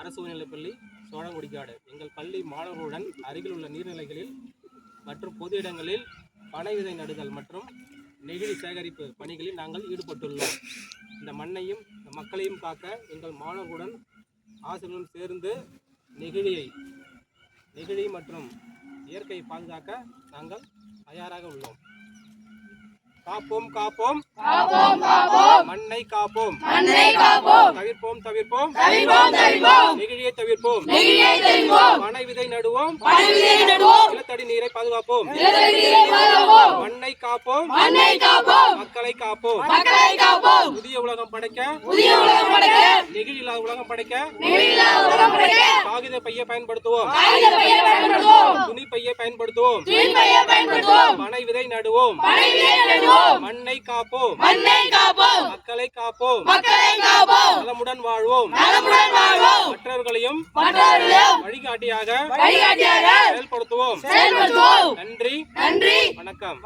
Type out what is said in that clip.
அரசு உயர்நிலைப்பள்ளி சோழங்குடிக்காடு. எங்கள் பள்ளி மாணவர்களுடன் அருகில் உள்ள நீர்நிலைகளில் மற்றும் பொது இடங்களில் பனை விதை நடுதல் மற்றும் நெகிழி சேகரிப்பு பணிகளில் நாங்கள் ஈடுபட்டுள்ளோம். இந்த மண்ணையும் மக்களையும் காக்க எங்கள் மாணவர்களுடன் ஆசிரியர்களும் சேர்ந்து நெகிழி மற்றும் இயற்கையை பாதுகாக்க நாங்கள் தயாராக உள்ளோம். காப்போம் காப்போம் மண்ணை காப்போம், தவிர்ப்போம் நெகிழியை தவிர்ப்போம், பனை விதை நடுவோம், நிலத்தடி நீரை பாதுகாப்போம். மண்ணை காப்போம், மக்களை காப்போம். புதிய உலகம் படைக்க, நெகிழி இல்லாத உலகம் படைக்க காகித பையை பயன்படுத்துவோம், துணி பையை பயன்படுத்துவோம், பனை விதை நடுவோம், மண்ணை காப்போம், மக்களை காப்போம், நலமுடன் வாழ்வோம், மற்றவர்களையும் வழிகாட்டியாக செயல்படுத்துவோம். நன்றி, வணக்கம்.